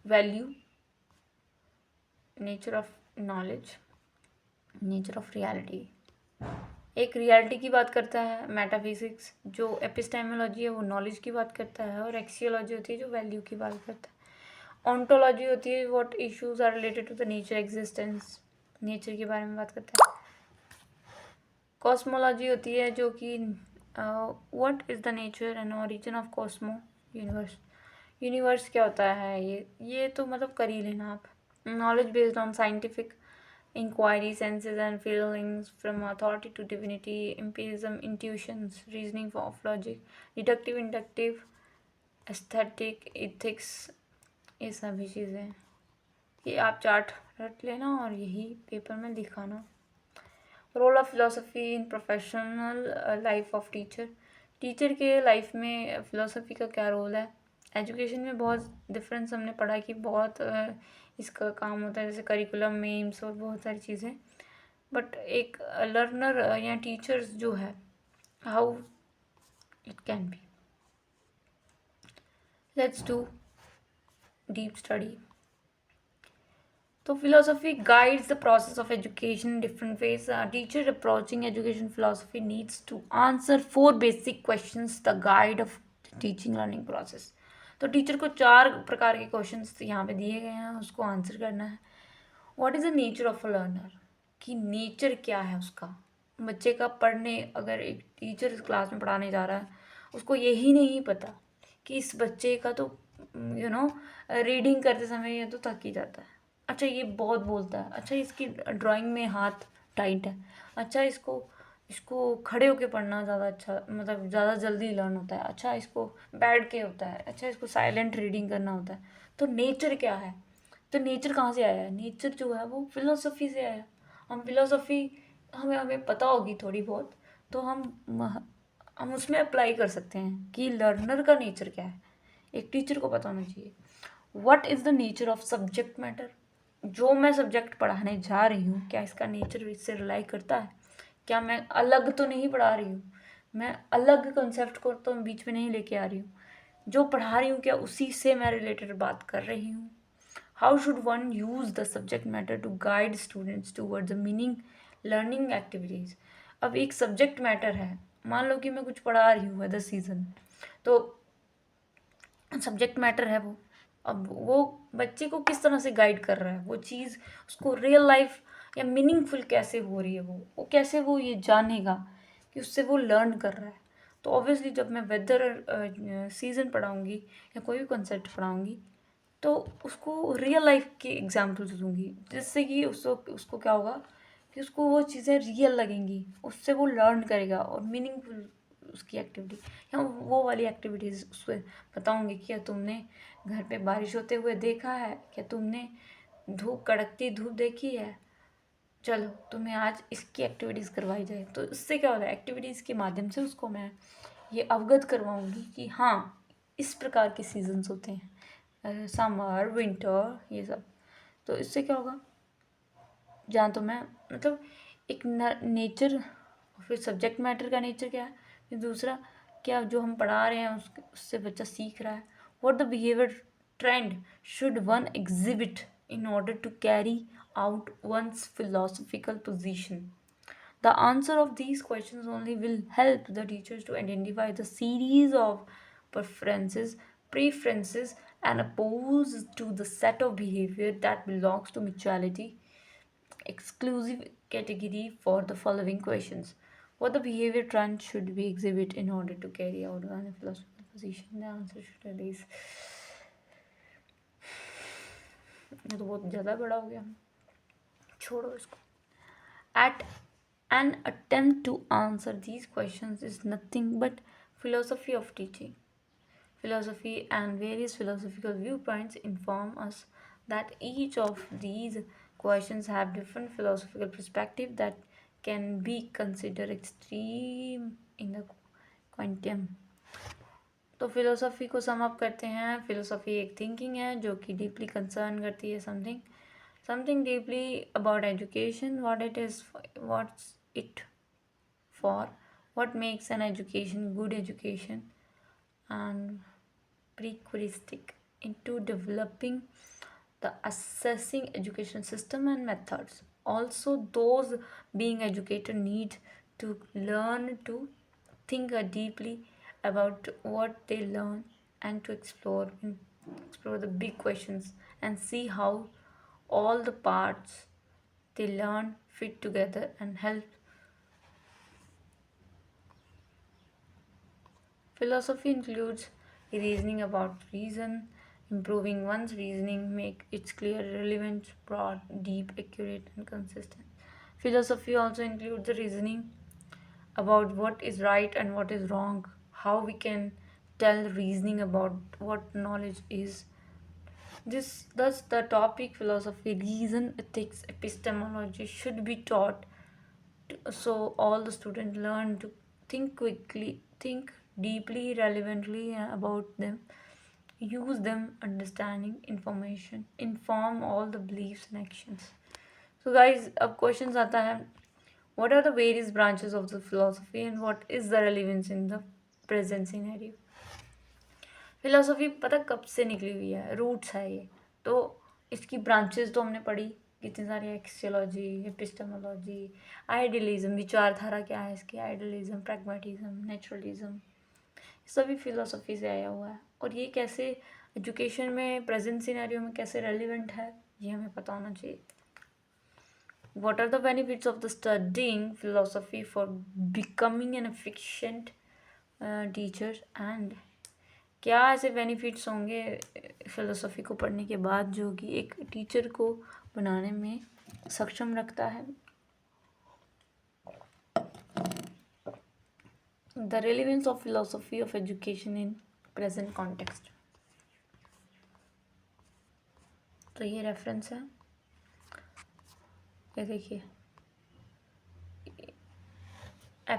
S1: Value, nature of knowledge, nature of reality. एक रियलिटी की बात करता है मेटाफिजिक्स, जो एपिस्टेमोलॉजी है वो नॉलेज की बात करता है, और एक्सियोलॉजी होती है जो वैल्यू की बात करता है। ऑन्टोलॉजी होती है what issues are related to the nature existence, nature के बारे में बात करता है। कॉस्मोलॉजी होती है जो कि what is the nature and origin of Cosmo, universe, universe क्या होता है, ये तो मतलब कर ही लेना आप। Knowledge based on scientific inquiry, senses and feelings, from authority to divinity, empirism, intuitions, reasoning of logic, deductive, inductive, aesthetic, ethics, ये सभी चीज़ें, ये आप चार्ट रट लेना और यही पेपर में दिखाना। Role of philosophy in professional life of teacher, teacher के लाइफ में फ़िलोसफी का क्या रोल है। एजुकेशन में बहुत डिफरेंस हमने पढ़ा कि बहुत इसका काम होता है, जैसे करिकुलम, मेम्स और बहुत सारी चीज़ें। बट एक लर्नर या टीचर्स जो है, how it can be. Let's do deep study. तो philosophy guides the process of education in different ways. A teacher approaching education philosophy needs to answer 4 basic questions, the guide of teaching learning process. तो टीचर को 4 प्रकार के क्वेश्चंस यहाँ पे दिए गए हैं, उसको आंसर करना है। What is the nature of a learner, कि नेचर क्या है उसका, बच्चे का पढ़ने, अगर एक टीचर क्लास में पढ़ाने जा रहा है, उसको यही नहीं पता कि इस बच्चे का तो रीडिंग करते समय ये तो थक ही जाता है, अच्छा ये बहुत बोलता है, अच्छा इसकी ड्राइंग में हाथ टाइट है, अच्छा इसको इसको खड़े होके पढ़ना ज़्यादा अच्छा, मतलब ज़्यादा जल्दी लर्न होता है, अच्छा इसको बैठ के होता है, अच्छा इसको साइलेंट रीडिंग करना होता है। तो नेचर क्या है, तो नेचर कहाँ से आया है, नेचर जो है वो फिलोसफी से आया। हम फिलोसफी हमें हमें पता होगी थोड़ी बहुत, तो हम उसमें अप्लाई कर सकते हैं कि लर्नर का नेचर क्या है, एक टीचर को पता होना चाहिए। What is the nature of subject matter, जो मैं सब्जेक्ट पढ़ाने जा रही हूँ क्या इसका नेचर इससे रिलाई करता है, क्या मैं अलग तो नहीं पढ़ा रही हूँ, मैं अलग कंसेप्ट को तो बीच में नहीं लेके आ रही हूँ, जो पढ़ा रही हूँ क्या उसी से मैं रिलेटेड बात कर रही हूँ। How should one use the subject matter to guide students toward the meaning learning activities. अब एक सब्जेक्ट मैटर है, मान लो कि मैं कुछ पढ़ा रही हूँ द सीज़न, तो सब्जेक्ट मैटर है वो, अब वो बच्चे को किस तरह से गाइड कर रहा है, वो चीज़ उसको रियल लाइफ या मीनिंगफुल कैसे हो रही है, वो कैसे वो ये जानेगा कि उससे वो लर्न कर रहा है। तो ऑब्वियसली जब मैं वेदर सीज़न पढ़ाऊँगी या कोई भी कॉन्सेप्ट पढ़ाऊँगी तो उसको रियल लाइफ के एग्जाम्पल्स दूँगी, जिससे कि उसको उसको क्या होगा कि उसको वो चीज़ें रियल लगेंगी, उससे वो लर्न करेगा और मीनिंगफुल उसकी एक्टिविटी या वो वाली एक्टिविटीज़ उसको बताऊँगी। क्या तुमने घर पे बारिश होते हुए देखा है, क्या तुमने धूप कड़कती धूप देखी है, चलो तुम्हें आज इसकी एक्टिविटीज़ करवाई जाए। तो इससे क्या होता है, एक्टिविटीज़ के माध्यम से उसको मैं ये अवगत करवाऊँगी कि हाँ इस प्रकार के सीजन्स होते हैं, समर, विंटर, ये सब। तो इससे क्या होगा, जहाँ तो मैं मतलब एक नेचर, फिर सब्जेक्ट मैटर का नेचर क्या है, फिर दूसरा क्या जो हम पढ़ा रहे हैं उससे बच्चा सीख रहा है। What the behaviour trend should one exhibit in order to carry out one's philosophical position. The answer of these questions only will help the teachers to identify the series of preferences, and oppose to the set of behavior that belongs to mutuality, exclusive category for the following questions. What the behavior trend should we exhibit in order to carry out one philosophical position? The answer should release. ये तो बहुत ज़्यादा बड़ा हो गया, छोड़ो इसको. At an attempt to answer these questions is nothing but philosophy of teaching. Philosophy and various philosophical viewpoints inform us that each of these questions have different philosophical perspective that can be considered extreme in the quantum. तो फिलोसफी को सम अप करते हैं. फिलोसफी एक थिंकिंग है जो कि डीपली कंसर्न करती है something deeply about education, what's it for, what makes an education good education, and prerequisite into developing the assessing education system and methods. Also, those being educated need to learn to think deeply about what they learn and to explore the big questions and see how all the parts they learn fit together and help. Philosophy includes reasoning about reason, improving one's reasoning, make it clear, relevant, broad, deep, accurate, and consistent. Philosophy also includes the reasoning about what is right and what is wrong, how we can tell reasoning about what knowledge is. Thus, the topic philosophy, reason, ethics, epistemology should be taught so all the students learn to think quickly, think deeply, relevantly about them, use them, understanding information, inform all the beliefs and actions. So guys, अब questions आता है, what are the various branches of the philosophy and what is the relevance in the present scenario? Philosophy पता कब से निकली हुई है, रूट्स है ये. तो इसकी ब्रांचेस तो हमने पढ़ी कितनी सारी, एक्सियोलॉजी, एपिस्टेमोलॉजी, आइडियलिज्म, विचारधारा क्या है इसकी, आइडियलिज्म, प्रैग्मेटिज्म, नेचुरलिज्म, सभी फिलोसफी से आया हुआ है. और ये कैसे एजुकेशन में प्रेजेंट सिनेरियो में कैसे रेलिवेंट है ये हमें पता होना चाहिए. What are the benefits of the studying philosophy for becoming an efficient teacher, and क्या ऐसे बेनिफिट्स होंगे फिलोसफी को पढ़ने के बाद जो कि एक टीचर को बनाने में सक्षम रखता है. The relevance of philosophy of education in present context. तो ये रेफरेंस है, ये देखिए.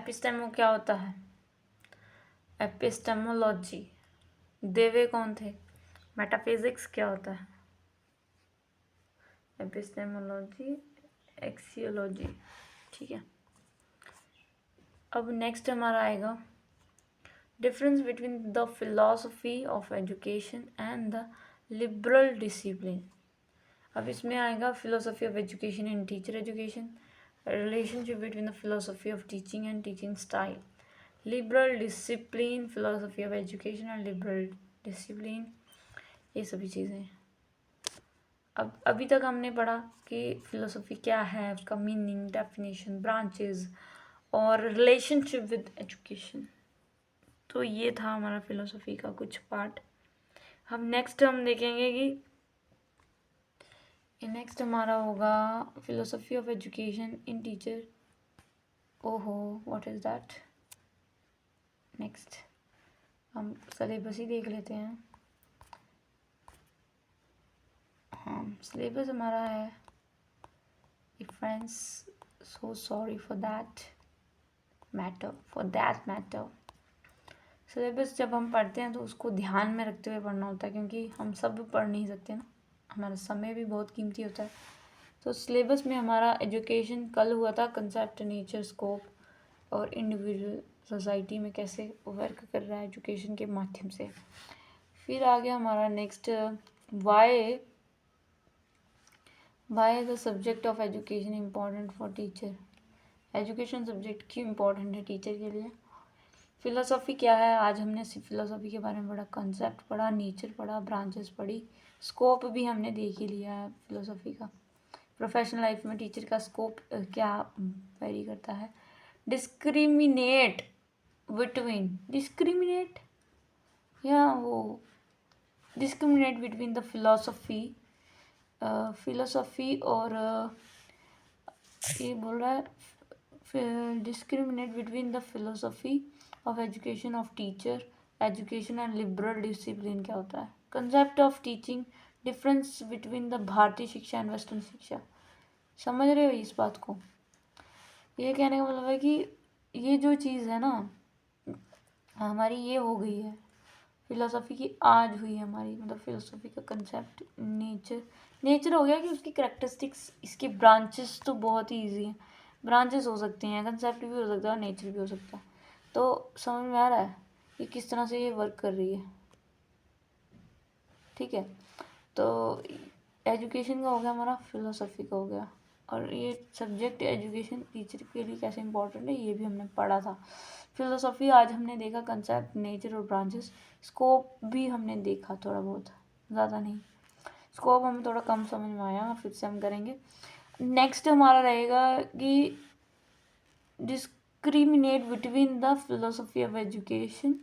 S1: एपिस्टेमो क्या होता है, एपिस्टेमोलॉजी. देवे कौन थे, मेटाफिजिक्स क्या होता है, एपिस्टेमोलॉजी, एक्सियोलॉजी. ठीक है. अब नेक्स्ट हमारा आएगा difference between the philosophy of education and the liberal discipline. अब इसमें आएगा philosophy of education in teacher education, relationship between the philosophy of teaching and teaching style, liberal discipline, philosophy of education and liberal discipline, ये सभी चीज़ें. अब अभी तक हमने पढ़ा कि फिलोसफी क्या है, उसका मीनिंग, डेफिनेशन, ब्रांचेस और रिलेशनशिप विद एजुकेशन. तो ये था हमारा फिलोसफी का कुछ पार्ट. हम नेक्स्ट देखेंगे कि नेक्स्ट हमारा होगा philosophy of education in teacher. ओहो, व्हाट इज़ दैट. नेक्स्ट हम सिलेबस ही देख लेते हैं. हाँ, सिलेबस हमारा है. Friends, so sorry for that matter. Syllabus जब हम पढ़ते हैं तो उसको ध्यान में रखते हुए पढ़ना होता है, क्योंकि हम सब पढ़ नहीं सकते ना, हमारा समय भी बहुत कीमती होता है. तो सिलेबस में हमारा एजुकेशन कल हुआ था, कंसेप्ट, नेचर, स्कोप और इंडिविजुअल सोसाइटी में कैसे वर्क कर रहा है एजुकेशन के माध्यम से. फिर आ गया हमारा next, why the subject of education important for teacher. Education subject क्यों इम्पोर्टेंट है टीचर के लिए. फिलोसफी क्या है, आज हमने फिलोसफी के बारे में पढ़ा, कंसेप्ट पढ़ा, नेचर पढ़ा, ब्रांचेस पढ़ी, स्कोप भी हमने देख ही लिया है फिलोसफी का. प्रोफेशनल लाइफ में टीचर का स्कोप क्या वेरी करता है? डिस्क्रिमिनेट बिटवीन द फिलोसफी और ये बोल रहा है discriminate between the philosophy of education of teacher, education and liberal discipline क्या होता है? Concept of teaching difference between the भारतीय शिक्षा एंड वेस्टर्न शिक्षा। समझ रहे हो इस बात को? ये कहने का मतलब है कि ये जो चीज़ है ना हमारी, ये हो गई है फिलोसफी की, आज हुई है हमारी, मतलब फिलोसफी का कंसेप्ट नेचर हो गया कि उसकी करेक्टरिस्टिक्स, इसके ब्रांचेस तो बहुत ही ईजी हैं। ब्रांचेस हो सकते हैं, कंसेप्ट भी हो सकता है और नेचर भी हो सकता है। तो समझ में आ रहा है कि किस तरह से ये वर्क कर रही है? ठीक है, तो एजुकेशन का हो गया हमारा, फिलोसफी का हो गया, और ये सब्जेक्ट एजुकेशन टीचर के लिए कैसे इंपॉर्टेंट है ये भी हमने पढ़ा था। फिलोसफी आज हमने देखा, कंसेप्ट, नेचर और ब्रांचेस। स्कोप भी हमने देखा थोड़ा बहुत, ज़्यादा नहीं। स्कोप हमें थोड़ा कम समझ में आया, फिर से हम करेंगे। नेक्स्ट हमारा रहेगा कि discriminate between the philosophy of education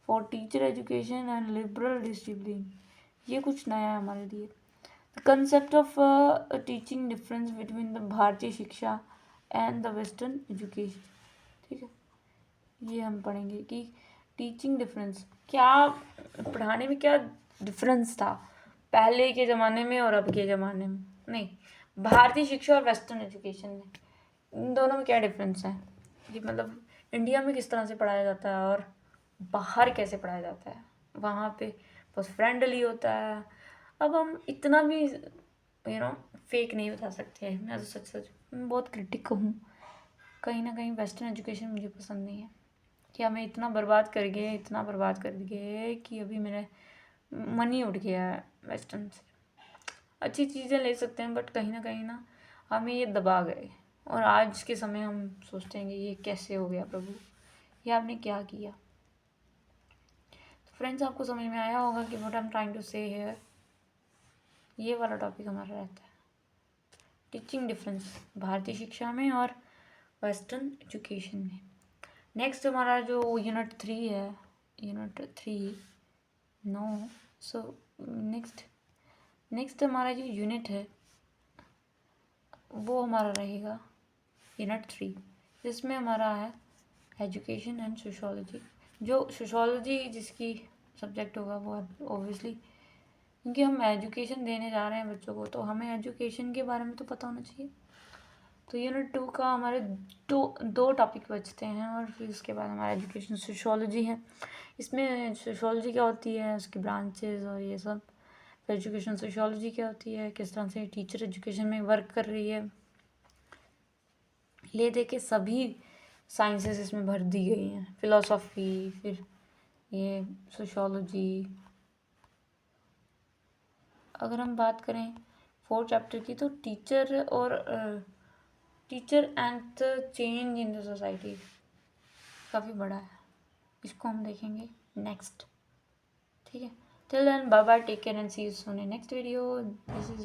S1: for teacher education and liberal discipline. ये कुछ नया है हमारे लिए। Concept of teaching difference between the भारतीय शिक्षा एंड द वेस्टर्न एजुकेशन। ठीक है, ये हम पढ़ेंगे कि टीचिंग डिफरेंस क्या, पढ़ाने में क्या डिफरेंस था पहले के ज़माने में और अब के ज़माने में। नहीं, भारतीय शिक्षा और वेस्टर्न एजुकेशन में, इन दोनों में क्या डिफरेंस है कि मतलब इंडिया में किस तरह से पढ़ाया जाता है और बाहर कैसे पढ़ाया जाता है। वहाँ पे बस फ्रेंडली होता है। अब हम इतना भी फेक नहीं बता सकते हैं। मैं तो सच मैं बहुत क्रिटिक हूँ। कहीं ना कहीं वेस्टर्न एजुकेशन मुझे पसंद नहीं है कि हमें इतना बर्बाद कर गए कि अभी मेरा मन ही उठ गया है वेस्टर्न से। अच्छी चीज़ें ले सकते हैं बट कहीं ना हमें ये दबा गए, और आज के समय हम सोचते हैं कि ये कैसे हो गया प्रभु, ये आपने क्या किया। तो फ्रेंड्स, आपको समझ में आया होगा कि what I am trying to say here. ये वाला टॉपिक हमारा रहता है, टीचिंग डिफरेंस भारतीय शिक्षा में और वेस्टर्न एजुकेशन में। नेक्स्ट हमारा जो यूनिट 3 है, नेक्स्ट हमारा जो यूनिट है वो हमारा रहेगा यूनिट 3, जिसमें हमारा है एजुकेशन एंड सोशोलॉजी। जो सोशोलॉजी जिसकी सब्जेक्ट होगा वो ऑब्वियसली, क्योंकि हम एजुकेशन देने जा रहे हैं बच्चों को, तो हमें एजुकेशन के बारे में तो पता होना चाहिए। तो यूनिट 2 का हमारे दो टॉपिक बचते हैं, और फिर उसके बाद हमारा एजुकेशन सोशोलॉजी है। इसमें सोशोलॉजी क्या होती है, उसकी ब्रांचेस और ये सब। फिर एजुकेशन सोशोलॉजी क्या होती है, किस तरह से टीचर एजुकेशन में वर्क कर रही है, ले दे के सभी साइंसेस इसमें भर दी गई हैं। फिलोसॉफी, फिर ये सोशोलॉजी। अगर हम बात करें 4 चैप्टर की, तो teacher and the change in the society काफ़ी बड़ा है, इसको हम देखेंगे नेक्स्ट। ठीक है, till then bye bye, take care and see you soon in next video. This is